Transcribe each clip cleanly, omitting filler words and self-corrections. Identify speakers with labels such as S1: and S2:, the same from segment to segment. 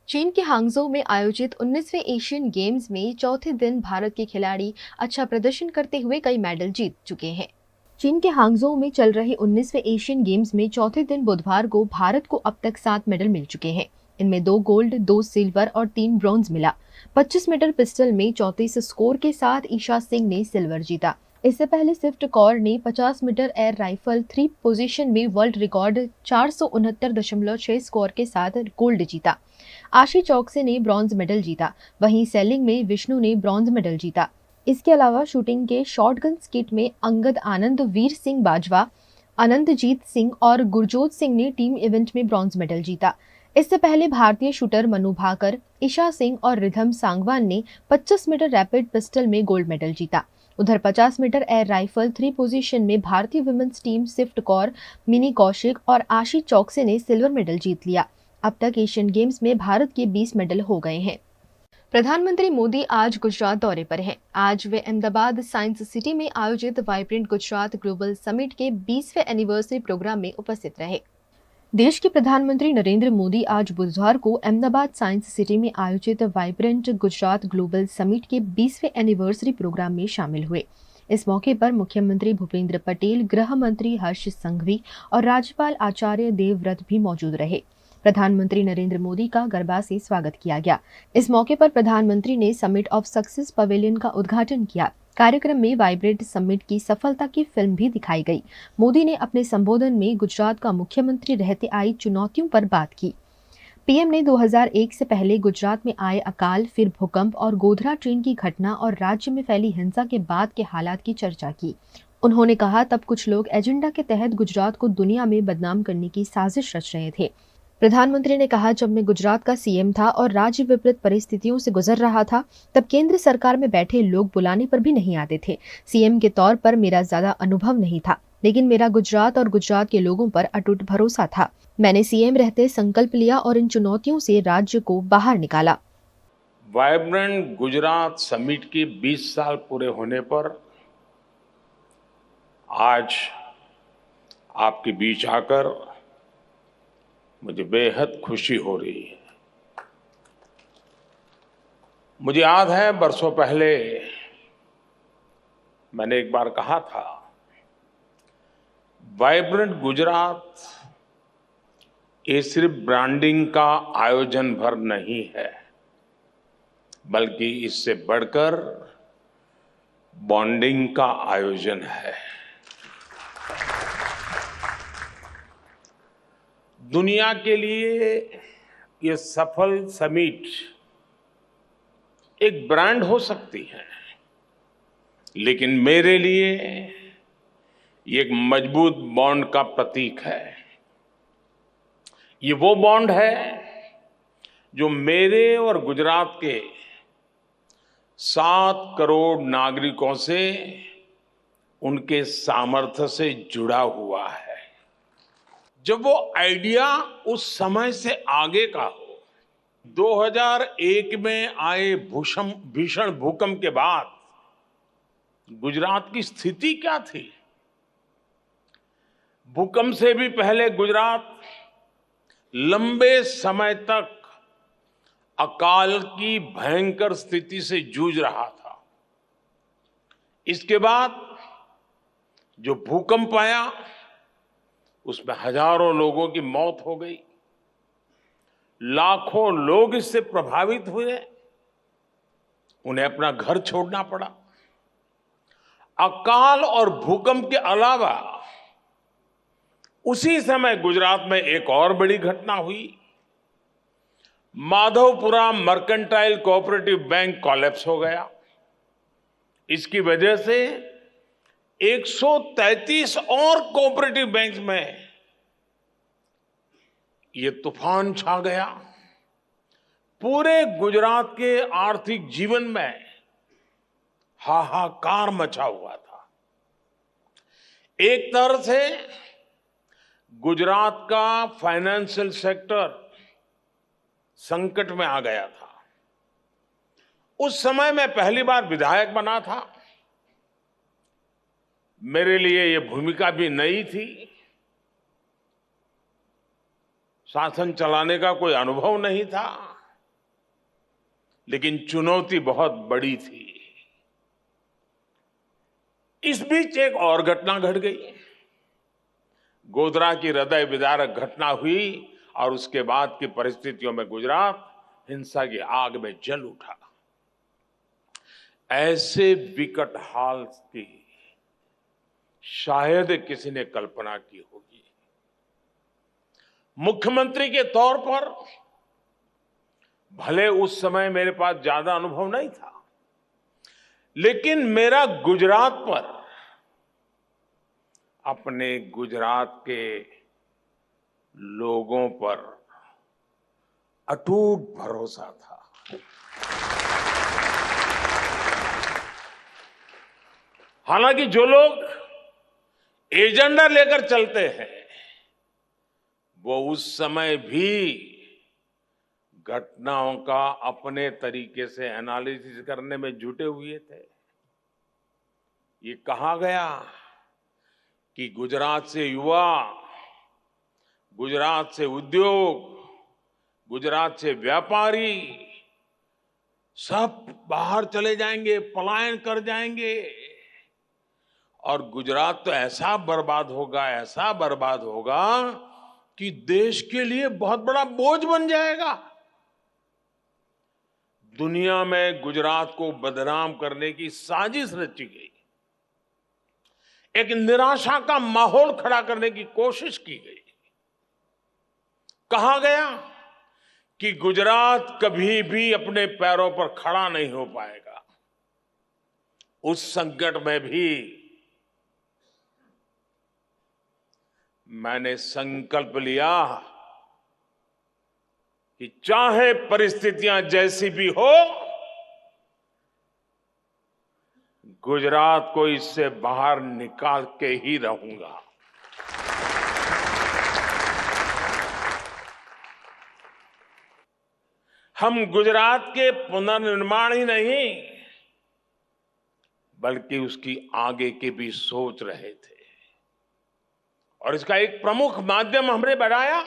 S1: चीन के हांगझो में आयोजित 19वें एशियन गेम्स में चौथे दिन भारत के खिलाड़ी अच्छा प्रदर्शन करते हुए कई मेडल जीत चुके हैं। चीन के हांगझो में चल रहे 19वें एशियन गेम्स में चौथे दिन बुधवार को भारत को अब तक 7 मेडल मिल चुके हैं। इनमें 2 गोल्ड, 2 सिल्वर और 3 ब्रॉन्ज मिला। 25 मीटर पिस्टल में 34 स्कोर के साथ ईशा सिंह ने सिल्वर जीता। इससे पहले स्विफ्ट कौर ने 50 मीटर एयर राइफल 3 पोजीशन में वर्ल्ड रिकॉर्ड 469.6 स्कोर के साथ गोल्ड जीता। आशी चौकसे ने ब्रॉन्ज मेडल जीता। वहीं सेलिंग में विष्णु ने ब्रॉन्ज मेडल जीता। इसके अलावा शूटिंग के शॉटगन स्किट में अंगद आनंद, वीर सिंह बाजवा, अनंतजीत सिंह और गुरजोत सिंह ने टीम इवेंट में ब्रॉन्ज मेडल जीता। इससे पहले भारतीय शूटर मनु भाकर, ईशा सिंह और रिधम सांगवान ने 25 मीटर रैपिड पिस्टल में गोल्ड मेडल जीता। उधर 50 मीटर एयर राइफल 3 पोजीशन में भारतीय वुमेन्स टीम स्विफ्ट कौर, मिनी कौशिक और आशी चौकसे ने सिल्वर मेडल जीत लिया। अब तक एशियन गेम्स में भारत के 20 मेडल हो गए हैं। प्रधानमंत्री मोदी आज गुजरात दौरे पर हैं। आज वे अहमदाबाद साइंस सिटी में आयोजित वाइब्रेंट गुजरात ग्लोबल समिट के 20वें एनिवर्सरी प्रोग्राम में उपस्थित रहे। देश के प्रधानमंत्री नरेंद्र मोदी आज बुधवार को अहमदाबाद साइंस सिटी में आयोजित वाइब्रेंट गुजरात ग्लोबल समिट के 20वें एनिवर्सरी प्रोग्राम में शामिल हुए। इस मौके पर मुख्यमंत्री भूपेंद्र पटेल, गृह मंत्री हर्ष संघवी और राज्यपाल आचार्य देवव्रत भी मौजूद रहे। प्रधानमंत्री नरेंद्र मोदी का गरबा से स्वागत किया गया। इस मौके पर प्रधानमंत्री ने समिट ऑफ सक्सेस पवेलियन का उद्घाटन किया। कार्यक्रम में वाइब्रेंट समिट की सफलता की फिल्म भी दिखाई गई। मोदी ने अपने संबोधन में गुजरात का मुख्यमंत्री रहते आई चुनौतियों पर बात की। पीएम ने 2001 से पहले गुजरात में आए अकाल, फिर भूकंप और गोधरा ट्रेन की घटना और राज्य में फैली हिंसा के बाद के हालात की चर्चा की। उन्होंने कहा, तब कुछ लोग एजेंडा के तहत गुजरात को दुनिया में बदनाम करने की साजिश रच रहे थे। प्रधानमंत्री ने कहा, जब मैं गुजरात का सीएम था और राज्य विपरीत परिस्थितियों से गुजर रहा था, तब केंद्र सरकार में बैठे लोग बुलाने पर भी नहीं आते थे। सीएम के तौर पर मेरा ज्यादा अनुभव नहीं था, लेकिन मेरा गुजरात और गुजरात के लोगों पर अटूट भरोसा था। मैंने सीएम रहते संकल्प लिया और इन चुनौतियों से राज्य को बाहर निकाला।
S2: वाइब्रेंट गुजरात समिट के 20 साल पूरे होने पर आज आपके बीच आकर मुझे बेहद खुशी हो रही है। मुझे याद है, बरसों पहले मैंने एक बार कहा था, वाइब्रेंट गुजरात ये सिर्फ ब्रांडिंग का आयोजन भर नहीं है, बल्कि इससे बढ़कर बॉन्डिंग का आयोजन है। दुनिया के लिए ये सफल समिट एक ब्रांड हो सकती है, लेकिन मेरे लिए ये एक मजबूत बॉन्ड का प्रतीक है। ये वो बॉन्ड है जो मेरे और गुजरात के 7 करोड़ नागरिकों से, उनके सामर्थ्य से जुड़ा हुआ है। जब वो आइडिया उस समय से आगे का हो, 2001 में आए भीषण भूकंप के बाद गुजरात की स्थिति क्या थी? भूकंप से भी पहले गुजरात लंबे समय तक अकाल की भयंकर स्थिति से जूझ रहा था। इसके बाद जो भूकंप आया, उसमें हजारों लोगों की मौत हो गई, लाखों लोग इससे प्रभावित हुए, उन्हें अपना घर छोड़ना पड़ा। अकाल और भूकंप के अलावा उसी समय गुजरात में एक और बड़ी घटना हुई। Madhavpura mercantile cooperative bank collapse हो गया। इसकी वजह से 133 और कोऑपरेटिव बैंक में ये तूफान छा गया। पूरे गुजरात के आर्थिक जीवन में हाहाकार मचा हुआ था। एक तरह से गुजरात का फाइनेंशियल सेक्टर संकट में आ गया था। उस समय मैं पहली बार विधायक बना था। मेरे लिए ये भूमिका भी नई थी। शासन चलाने का कोई अनुभव नहीं था। लेकिन चुनौती बहुत बड़ी थी। इस बीच एक और घटना घट गई। गोधरा की हृदय विदारक घटना हुई और उसके बाद की परिस्थितियों में गुजरात हिंसा की आग में जल उठा। ऐसे विकट हाल की शायद किसी ने कल्पना की होगी। मुख्यमंत्री के तौर पर भले उस समय मेरे पास ज्यादा अनुभव नहीं था, लेकिन मेरा गुजरात पर, अपने गुजरात के लोगों पर अटूट भरोसा था। हालांकि जो लोग एजेंडा लेकर चलते हैं वो उस समय भी घटनाओं का अपने तरीके से एनालिसिस करने में जुटे हुए थे। ये कहा गया कि गुजरात से युवा, गुजरात से उद्योग, गुजरात से व्यापारी सब बाहर चले जाएंगे, पलायन कर जाएंगे और गुजरात तो ऐसा बर्बाद होगा, ऐसा बर्बाद होगा कि देश के लिए बहुत बड़ा बोझ बन जाएगा। दुनिया में गुजरात को बदनाम करने की साजिश रची गई, एक निराशा का माहौल खड़ा करने की कोशिश की गई। कहा गया कि गुजरात कभी भी अपने पैरों पर खड़ा नहीं हो पाएगा। उस संकट में भी मैंने संकल्प लिया कि चाहे परिस्थितियां जैसी भी हो, गुजरात को इससे बाहर निकाल के ही रहूंगा। हम गुजरात के पुनर्निर्माण ही नहीं बल्कि उसकी आगे की भी सोच रहे थे और इसका एक प्रमुख माध्यम हमने बनाया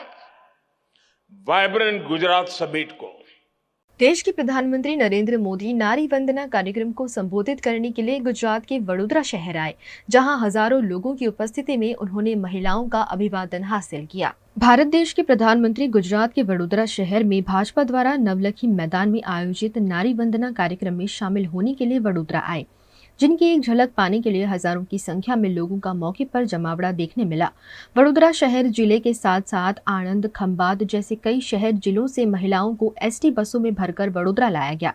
S2: वाइब्रेंट गुजरात समिट को।
S1: देश के प्रधानमंत्री नरेंद्र मोदी नारी वंदना कार्यक्रम को संबोधित करने के लिए गुजरात के वडोदरा शहर आए, जहां हजारों लोगों की उपस्थिति में उन्होंने महिलाओं का अभिवादन हासिल किया। भारत देश के प्रधानमंत्री गुजरात के वडोदरा शहर में भाजपा द्वारा नवलखी मैदान में आयोजित नारी वंदना कार्यक्रम में शामिल होने के लिए वडोदरा आए, जिनकी एक झलक पाने के लिए हजारों की संख्या में लोगों का मौके पर जमावड़ा देखने मिला। वडोदरा शहर जिले के साथ साथ आणंद, खंभात जैसे कई शहर जिलों से महिलाओं को एसटी बसों में भरकर वडोदरा लाया गया।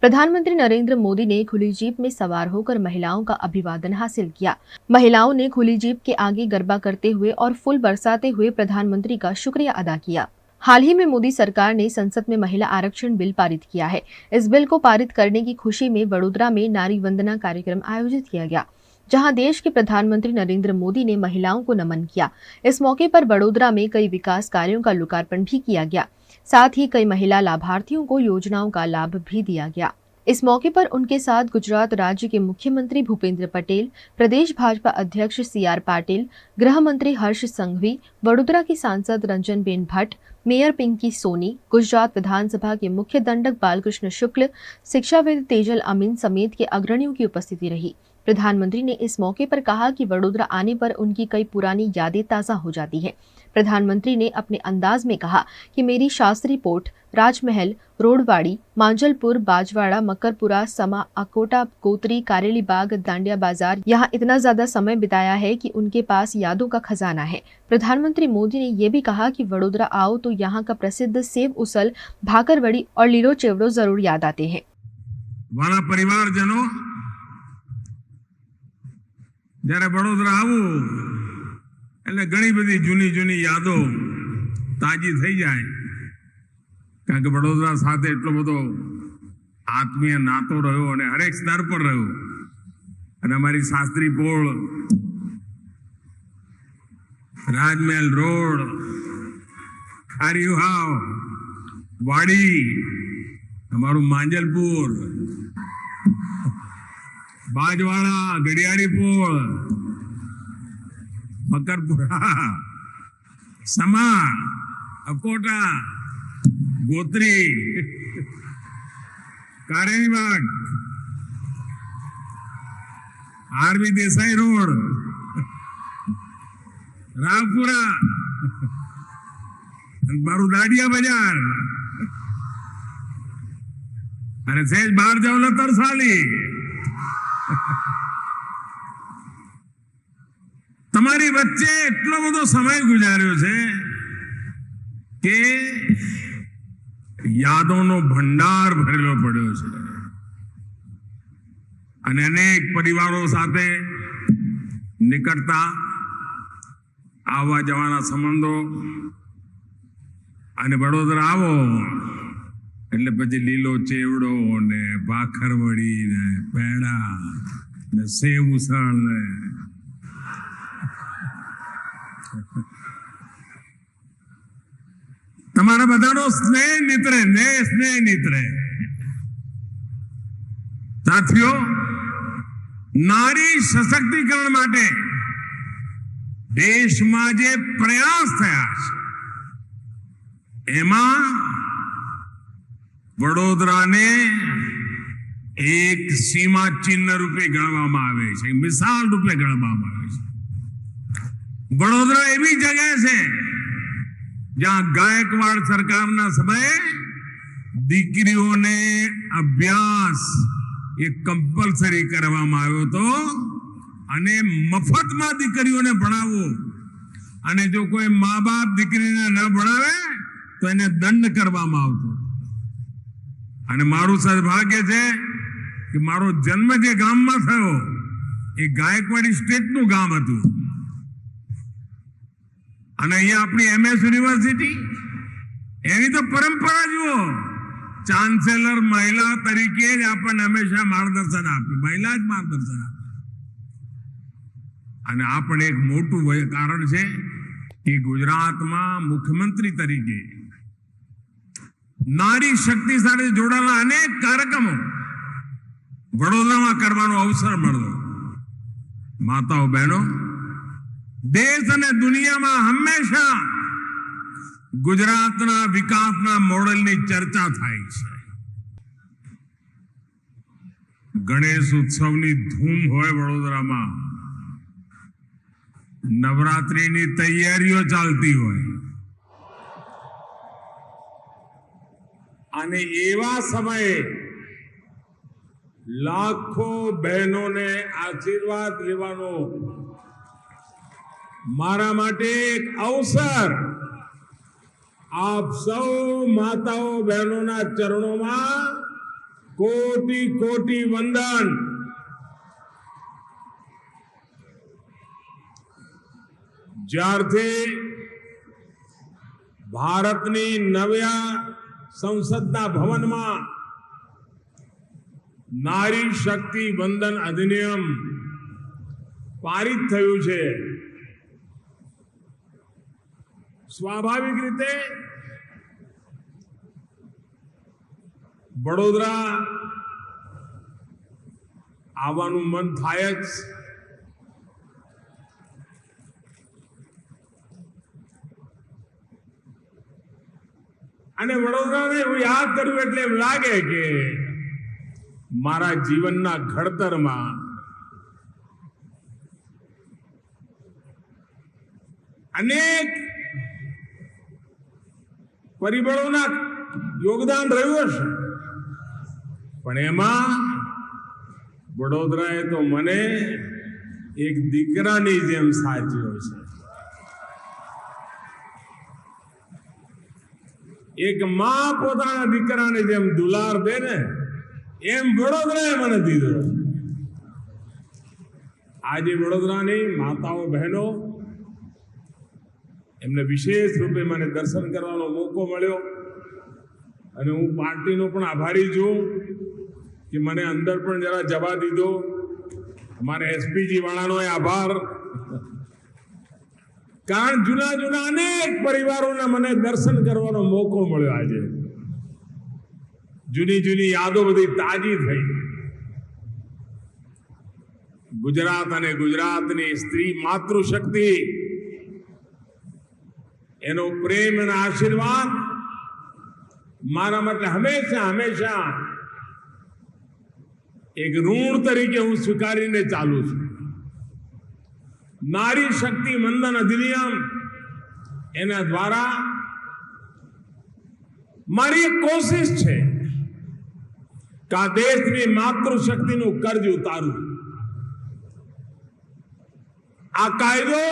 S1: प्रधानमंत्री नरेंद्र मोदी ने खुली जीप में सवार होकर महिलाओं का अभिवादन हासिल किया। महिलाओं ने खुली जीप के आगे गरबा करते हुए और फूल बरसाते हुए प्रधानमंत्री का शुक्रिया अदा किया। हाल ही में मोदी सरकार ने संसद में महिला आरक्षण बिल पारित किया है। इस बिल को पारित करने की खुशी में वडोदरा में नारी वंदना कार्यक्रम आयोजित किया गया, जहां देश के प्रधानमंत्री नरेंद्र मोदी ने महिलाओं को नमन किया। इस मौके पर वडोदरा में कई विकास कार्यों का लोकार्पण भी किया गया। साथ ही कई महिला लाभार्थियों को योजनाओं का लाभ भी दिया गया। इस मौके पर उनके साथ गुजरात राज्य के मुख्यमंत्री भूपेंद्र पटेल, प्रदेश भाजपा अध्यक्ष CR पाटिल, गृह मंत्री हर्ष संघवी, वडोदरा की सांसद रंजनबेन भट्ट, मेयर पिंकी सोनी, गुजरात विधानसभा के मुख्य दंडक बालकृष्ण शुक्ल, शिक्षाविद तेजल अमीन समेत के अग्रणियों की उपस्थिति रही। प्रधानमंत्री ने इस मौके पर कहा कि वडोदरा आने पर उनकी कई पुरानी यादें ताजा हो जाती हैं। प्रधानमंत्री ने अपने अंदाज में कहा कि मेरी शास्त्री पोर्ट, राजमहल, रोडवाड़ी, मांजलपुर, बाजवाड़ा, मकरपुरा, समा, अकोटा, कोतरी, कारेली बाग, दांडिया बाजार यहाँ इतना ज्यादा समय बिताया है कि उनके पास यादों का खजाना है। प्रधानमंत्री मोदी ने ये भी कहा कि वडोदरा आओ तो यहाँ का प्रसिद्ध सेव उसल, भाकरवड़ी और लीलो चेवड़ो जरूर याद आते हैं।
S3: वाला परिवारजनों, जયારે વડોદરા આવું એટલે ઘણી બધી જૂની જૂની યાદો તાજી થઈ જાય, કારણ કે વડોદરા સાથે એટલો બધો આત્મીય નાતો રહ્યો અને હરેક સ્તર પર રહ્યો અને અમારી શાસ્ત્રી પોળ, રાજમહેલ રોડ, ખારીવાવ, વાડી, અમારું માંજલપુર, बाजवाड़ा, गड़ियाड़ीपुर, मकरपुरा, समा, अकोटा, गोत्री, કારેલી બાગ, આરવી દેસાઈ રોડ, રાવપુરા, મારું દાડિયા બજાર, અને સહેજ બહાર જાવ તો તરસાલી. તમારી વચ્ચે એટલો બધો સમય ગુજાર્યો છે કે યાદોનો ભંડાર ભરેલો પડ્યો છે, અને અનેક પરિવારો સાથે નીકળતા આવવા જવાના સંબંધો, અને વડોદરા આવો એટલે પછી લીલો ચેવડો ને ભાખરવડી ને પેડા ને સેવ ઉસળ ને તમારા બધાનો સ્નેહ નીતરે સ્નેહ નીતરે. સાથીઓ, નારી સશક્તિકરણ માટે દેશમાં જે પ્રયાસ થયા છે એમાં વડોદરાને એક સીમા ચિહ્ન રૂપે ગણવામાં આવે છે, મિસાલ રૂપે ગણવામાં આવે છે. વડોદરા એવી જગ્યા છે જ્યાં ગાયકવાડ સરકારના સમયે દીકરીઓને અભ્યાસ એ કમ્પલસરી કરવામાં આવ્યો હતો, અને મફતમાં દીકરીઓને ભણાવવો, અને જો કોઈ મા બાપ દીકરીને ન ભણાવે તો એને દંડ કરવામાં આવતો. અને મારું સદભાગ્ય છે કે મારો જન્મ જે ગામમાં થયો એ ગાયકવાડ સ્ટેટનું ગામ હતું, અને અહીંયા આપણી MS યુનિવર્સિટી, એની તો પરંપરા જુઓ, ચાન્સેલર મહિલા તરીકે જ આપણને હંમેશા માર્ગદર્શન આપે, મહિલા જ માર્ગદર્શન આપે. અને આ પણ એક મોટું કારણ છે કે ગુજરાતમાં મુખ્યમંત્રી તરીકે નારી શક્તિ સાથે જોડાયેલા અનેક કાર્યક્રમો વડોદરામાં કરવાનો અવસર મળ્યો. માતાઓ બહેનો, દેશ અને દુનિયામાં હંમેશા ગુજરાતના વિકાસના મોડેલની ચર્ચા થાય છે. ગણેશ ઉત્સવની ધૂમ હોય વડોદરામાં, નવરાત્રીની તૈયારીઓ ચાલતી હોય, અને એવા સમયે લાખો બહેનોને આશીર્વાદ લેવાનો મારા માટે એક અવસર આપ સૌ માતાઓ બહેનોના ચરણોમાં કોટી કોટી વંદન. જ્યારથી ભારતની નવ્યા સંસદના ભવનમાં નારી શક્તિ વંદન અધિનિયમ પારિત થયું છે, સ્વાભાવિક રીતે વડોદરા આવવાનું મન થાય જ. અને વડોદરાને હું યાદ કરું એટલે એમ લાગે કે મારા જીવનના ઘડતરમાં અનેક પરિબળોના યોગદાન રહ્યું હશે, પણ એમાં વડોદરાએ તો મને એક દીકરાની જેમ સાચ્યો છે. એક માં પોતાના દીકરાને જેમ દુલાર દે ને એમ વડોદરાએ મને દીધો. આજે વડોદરાની માતાઓ બહેનો, એમને વિશેષ રૂપે મને દર્શન કરવાનો મોકો મળ્યો, અને હું પાર્ટીનો પણ આભારી છું કે મને અંદર પણ જરા જવા દીધો. અમારે એસપીજી વાળાનો આભાર, કારણ જૂના જૂના અનેક પરિવારોના મને દર્શન કરવાનો મોકો મળ્યો. આજે જૂની જૂની યાદો બધી તાજી થઈ. ગુજરાત અને ગુજરાતની સ્ત્રી માતૃશક્તિ, એનો પ્રેમ અને આશીર્વાદ મારા માટે હંમેશા હંમેશા એક ઋણ તરીકે હું સ્વીકારીને ચાલુ છું. નારી શક્તિ વંદન અધિનિયમ એના દ્વારા મારી એક કોશિશ છે કે આ દેશની માતૃશક્તિનું કર્જ ઉતારું. આ કાયદો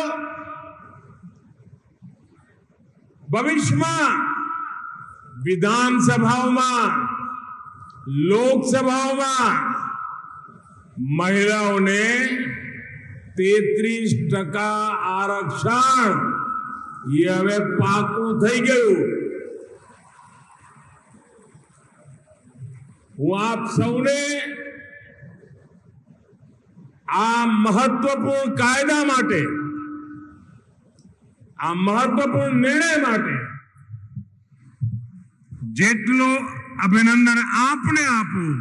S3: ભવિષ્યમાં વિધાનસભાઓમાં, લોકસભાઓમાં મહિલાઓને 33% આરક્ષણ એ હવે પાકું થઈ ગયું. હું આપ સૌને આ મહત્વપૂર્ણ કાયદા માટે, આ મહત્વપૂર્ણ નિર્ણય માટે જેટલો અભિનંદન આપને આપું,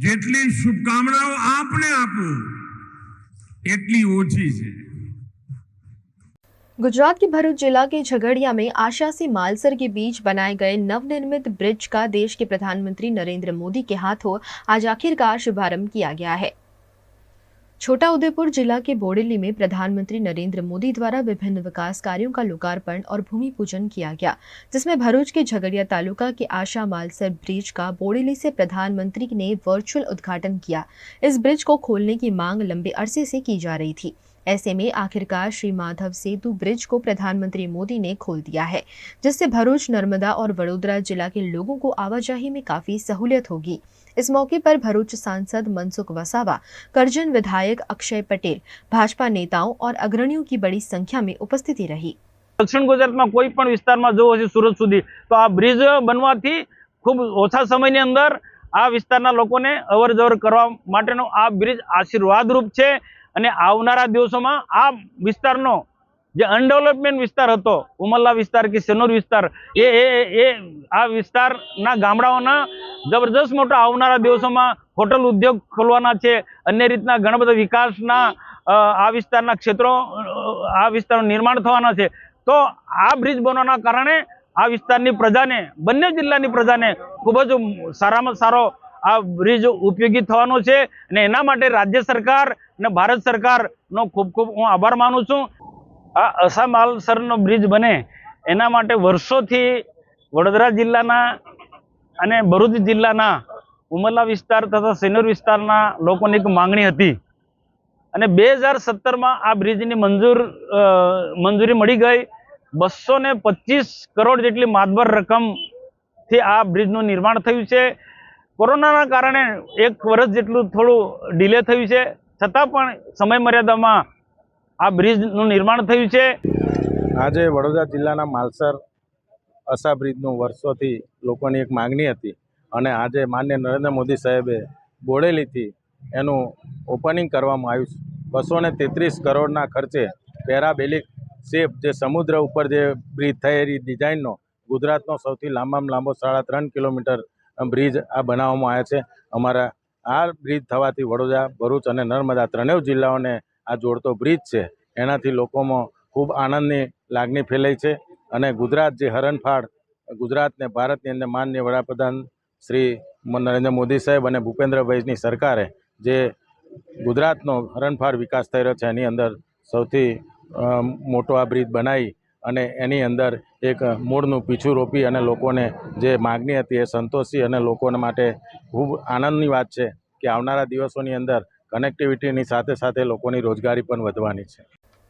S3: જેટલી શુભકામનાઓ આપને આપું એટલી ઓછી છે.
S1: गुजरात के भरूच जिला के झगड़िया में आशा से मालसर के बीच बनाए गए नवनिर्मित ब्रिज का देश के प्रधानमंत्री नरेंद्र मोदी के हाथों आज आखिरकार शुभारंभ किया गया है. छोटा उदेपुर जिला के बोडेली में प्रधानमंत्री नरेंद्र मोदी द्वारा विभिन्न विकास कार्यों का लोकार्पण और भूमि पूजन किया गया, जिसमें भरूच के झगड़िया तालुका के आशा मालसर ब्रिज का बोडेली से प्रधानमंत्री ने वर्चुअल उद्घाटन किया. इस ब्रिज को खोलने की मांग लंबे अरसे से की जा रही थी. ऐसे में आखिरकार श्री माधव सेतु ब्रिज को प्रधानमंत्री मोदी ने खोल दिया है, जिससे भरूच, नर्मदा और वडोदरा जिला के लोगों को आवाजाही में काफी सहूलियत होगी. इस मौके पर भरूच सांसद मनसुख वसावा, करजन विधायक अक्षय पटेल, भाजपा नेताओं और अग्रणियों की बड़ी संख्या में उपस्थिति रही.
S4: दक्षिण गुजरात में कोई पण विस्तार में जो हशे सूरत सुधी तो आ ब्रिज बनवाथी खूब ओछा समयनी अंदर आ विस्ताરના લોકોને અવર જવર કરવા માટેનો આ બ્રિજ આશીર્વાદરૂપ છે. અને આવનારા દિવસોમાં આ વિસ્તારનો જે અનડેવલપમેન્ટ વિસ્તાર હતો, ઉમરલા વિસ્તાર કે સેનોર વિસ્તાર, એ આ વિસ્તારના ગામડાઓના જબરજસ્ત મોટા આવનારા દિવસોમાં હોટલ ઉદ્યોગ ખોલવાના છે. અન્ય રીતના ઘણા બધા વિકાસના આ વિસ્તારના ક્ષેત્રો, આ વિસ્તારનું નિર્માણ થવાના છે. તો આ બ્રિજ બનવાના કારણે આ વિસ્તારની પ્રજાને, બંને જિલ્લાની પ્રજાને ખૂબ જ સારામાં સારો આ બ્રિજ ઉપયોગી થવાનો છે. અને એના માટે રાજ્ય સરકાર અને ભારત સરકારનો ખૂબ ખૂબ હું આભાર માનું છું. આ આશા માલસરનો બ્રિજ બને એના માટે વર્ષોથી વડોદરા જિલ્લાના અને ભરૂચ જિલ્લાના ઉમરલા વિસ્તાર તથા સેનોર વિસ્તારના લોકોની એક માંગણી હતી. અને 2017માં આ બ્રિજની મંજૂરી મળી ગઈ. 225 કરોડ જેટલી માતબર રકમથી આ બ્રિજનું નિર્માણ થયું છે. કોરોનાના કારણે 1 વર્ષ જેટલું થોડું ડિલે થયું છે, છતાં પણ સમય મર્યાદામાં આ બ્રિજનું નિર્માણ થયું છે.
S5: આજે વડોદરા જિલ્લાના માલસર આશા બ્રિજનું વર્ષોથી લોકોની એક માંગણી હતી અને આજે માનનીય નરેન્દ્ર મોદી સાહેબે બોડેલીથી એનું ઓપનિંગ કરવામાં આવ્યું છે. 233 કરોડના ખર્ચે પેરાબેલિક શેપ જે સમુદ્ર ઉપર જે બ્રિજ થયેલી ડિઝાઇનનો ગુજરાતનો સૌથી લાંબામાં લાંબો 3.5 કિલોમીટર બ્રિજ આ બનાવવામાં આવ્યા છે. અમારા આ બ્રિજ થવાથી વડોદરા, ભરૂચ અને નર્મદા ત્રણેય જિલ્લાઓને આ જોડતો બ્રિજ છે, એનાથી લોકોમાં ખૂબ આનંદની લાગણી ફેલાઈ છે. અને ગુજરાત જે હરણફાળ ગુજરાતને ભારતની અંદર માનનીય વડાપ્રધાન શ્રી નરેન્દ્ર મોદી સાહેબ અને ભૂપેન્દ્રભાઈની સરકારે જે ગુજરાતનો હરણફાળ વિકાસ થઈ રહ્યો છે, એની અંદર સૌથી મોટો આ બ્રિજ બનાવી અને એની અંદર એક મૂળનું પીછું રોપી અને લોકોને જે માગણી હતી એ સંતોષી અને લોકોને માટે ખૂબ આનંદની વાત છે કે આવનારા દિવસોની અંદર કનેક્ટિવિટીની સાથે સાથે લોકોની રોજગારી પણ વધવાની છે.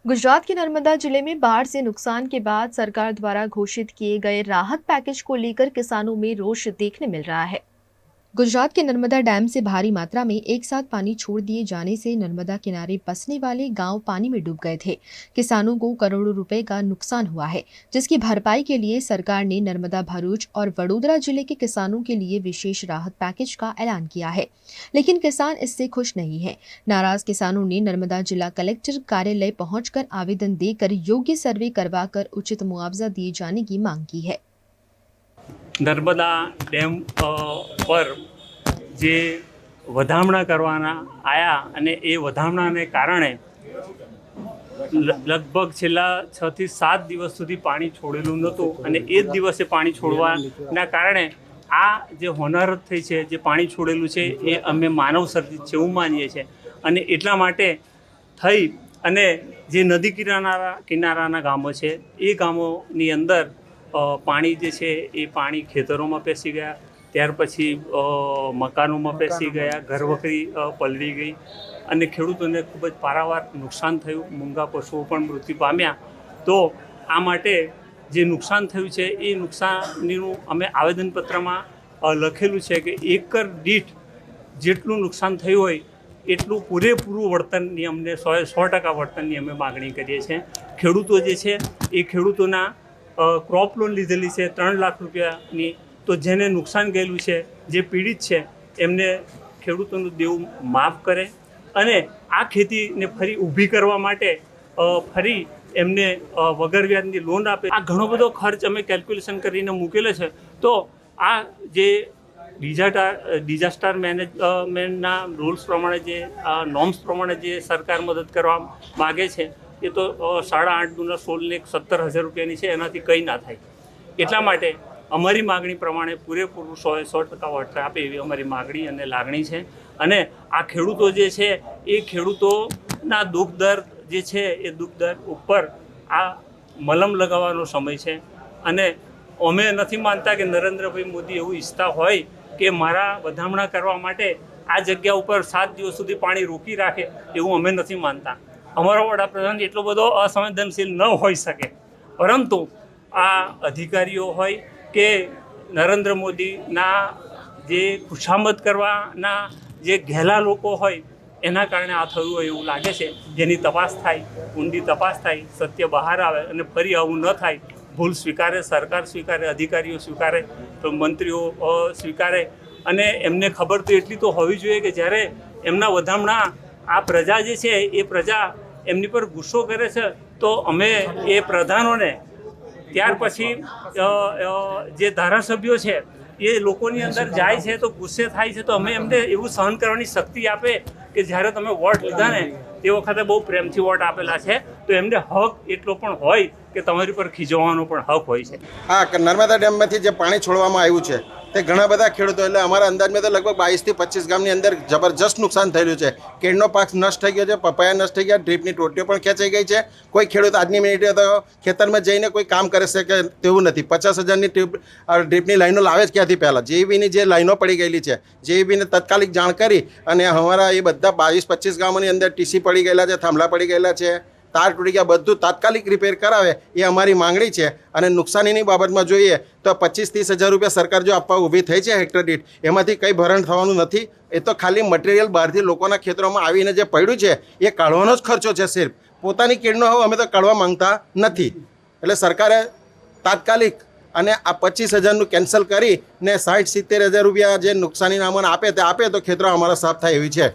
S1: गुजरात के नर्मदा जिले में बाढ़ से नुकसान के बाद सरकार द्वारा घोषित किए गए राहत पैकेज को लेकर किसानों में रोष देखने मिल रहा है. गुजरात के नर्मदा डैम से भारी मात्रा में एक साथ पानी छोड़ दिए जाने से नर्मदा किनारे बसने वाले गांव पानी में डूब गए थे. किसानों को करोड़ों रुपए का नुकसान हुआ है, जिसकी भरपाई के लिए सरकार ने नर्मदा, भरूच और वडोदरा जिले के किसानों के लिए विशेष राहत पैकेज का ऐलान किया है. लेकिन किसान इससे खुश नहीं है. नाराज किसानों ने नर्मदा जिला कलेक्टर कार्यालय पहुंचकर आवेदन देकर योग्य सर्वे करवाकर उचित मुआवजा दिए जाने की मांग की है.
S6: નર્મદા ડેમ પર જે વધામણા કરવાના આવ્યા અને એ વધામણાને કારણે લગભગ છેલ્લા 6 થી 7 દિવસ સુધી પાણી છોડેલું નહોતું અને એ જ દિવસે પાણી છોડવાના કારણે આ જે હોનારત થઈ છે, જે પાણી છોડેલું છે, એ અમે માનવ સર્જિત છે એવું માનીએ છીએ. અને એટલા માટે થઈ અને જે નદી કિનારાના ગામો છે એ ગામોની અંદર પાણી જે છે એ પાણી ખેતરોમાં પેસી ગયા, ત્યાર પછી મકાનોમાં પેસી ગયા, ઘરવખરી પલળી ગઈ અને ખેડૂતોને ખૂબ જ પારાવાર નુકસાન થયું. મૂંગા પશુઓ પણ મૃત્યુ પામ્યા. તો આ માટે જે નુકસાન થયું છે એ નુકસાનનું અમે આવેદનપત્રમાં લખેલું છે કે એકર દીઠ જેટલું નુકસાન થયું હોય એટલું પૂરેપૂરું વળતરની અમને 100% વળતરની અમે માગણી કરીએ છીએ. ખેડૂતો જે છે એ ખેડૂતોના ક્રોપ લોન લીધેલી છે 3 લાખ રૂપિયાની, તો જેને નુકસાન ગયેલું છે, જે પીડિત છે, એમને ખેડૂતોનું દેવું માફ કરે અને આ ખેતીને ફરી ઊભી કરવા માટે ફરી એમને વગર વ્યાજની લોન આપે. આ ઘણો બધો ખર્ચ અમે કેલ્ક્યુલેશન કરીને મૂકેલો છે. તો આ જે ડિઝાસ્ટર મેનેજમેન્ટના રૂલ્સ પ્રમાણે, જે નોર્મ્સ પ્રમાણે જે સરકાર મદદ કરવા માગે છે એ તો 8.5 દુના 16,17,000 રૂપિયાની છે, એનાથી કંઈ ના થાય. એટલા માટે અમારી માગણી પ્રમાણે પૂરેપૂરું 100% વળતર આપે એવી અમારી માગણી અને લાગણી છે. અને આ ખેડૂતો જે છે એ ખેડૂતોના દુઃખ દર્દ જે છે એ દુઃખ દર્દ ઉપર આ મલમ લગાવવાનો સમય છે. અને અમે નથી માનતા કે નરેન્દ્રભાઈ મોદી એવું ઈચ્છતા હોય કે મારા વધામણા કરવા માટે આ જગ્યા ઉપર 7 દિવસ સુધી પાણી રોકી રાખે, એવું અમે નથી માનતા. અમારો વડાપ્રધાન એટલો બધો અસંવેદનશીલ ન હોઈ શકે, પરંતુ આ અધિકારીઓ હોય કે નરેન્દ્ર મોદીના જે ખુશામત કરવાના જે ઘેલા લોકો હોય એના કારણે આ થયું હોય એવું લાગે છે. જેની તપાસ થાય, ઊંડી તપાસ થાય, સત્ય બહાર આવે અને ફરી આવું ન થાય. ભૂલ સ્વીકારે, સરકાર સ્વીકારે, અધિકારીઓ સ્વીકારે, તો મંત્રીઓ સ્વીકારે. અને એમને ખબર તો એટલી તો હોવી જોઈએ કે જ્યારે એમના વધામણા આ પ્રજા જે છે એ પ્રજા એમની પર ગુસ્સો કરે છે, તો અમે એ પ્રધાનોને, ત્યાર પછી જે ધારાસભ્યો છે એ લોકોની અંદર જાય છે તો ગુસ્સે થાય છે, તો અમે એમને એવું સહન કરવાની શક્તિ આપે કે જ્યારે તમે વોટ લીધા ને તે વખતે બહુ પ્રેમથી વોટ આપેલા છે, તો એમને હક એટલો પણ હોય કે તમારી પર ખીજવવાનો પણ હક હોય છે.
S7: હા, નર્મદા ડેમમાંથી જે પાણી છોડવામાં આવ્યું છે તે ઘણા બધા ખેડૂતો, એટલે અમારા અંદાજમાં તો લગભગ 22 થી 25 ગામની અંદર જબરજસ્ત નુકસાન થયેલું છે. કેળનો પાક નષ્ટ થઈ ગયો છે, પપૈયા નષ્ટ થઈ ગયા, ડ્રીપની ટોટીઓ પણ ખેંચાઈ ગઈ છે. કોઈ ખેડૂત આજની મિનિટે તો ખેતરમાં જઈને કોઈ કામ કરી શકે તેવું નથી. 50,000ની ડ્રીપની લાઈનો લાવે જ ક્યાંથી? પહેલાં જેઈબીની જે લાઈનો પડી ગયેલી છે, જેઈબીને તાત્કાલિક જાણ કરી અને અમારા એ બધા 22-25 ગામોની અંદર ટીસી પડી ગયેલા છે, થાંભલા પડી ગયેલા છે, તાર તૂટી ગયા, બધું તાત્કાલિક રિપેર કરાવે એ અમારી માંગણી છે. અને નુકસાનીની બાબતમાં જોઈએ તો 25-30 હજાર રૂપિયા સરકાર જો આપવા ઊભી થઈ છે હેક્ટર દીઠ, એમાંથી કંઈ ભરણ થવાનું નથી. એ તો ખાલી મટીરિયલ બહારથી લોકોના ખેતરોમાં આવીને જે પડ્યું છે એ કાઢવાનો જ ખર્ચો છે સિર્ફ. પોતાની કેળનો હવે અમે તો કાઢવા માંગતા નથી. એટલે સરકારે તાત્કાલિક અને આ 25,000નું કેન્સલ કરીને 60-70 હજાર રૂપિયા જે નુકસાનીના અમને આપે તે આપે તો ખેતરો અમારા સાફ થાય એવી છે.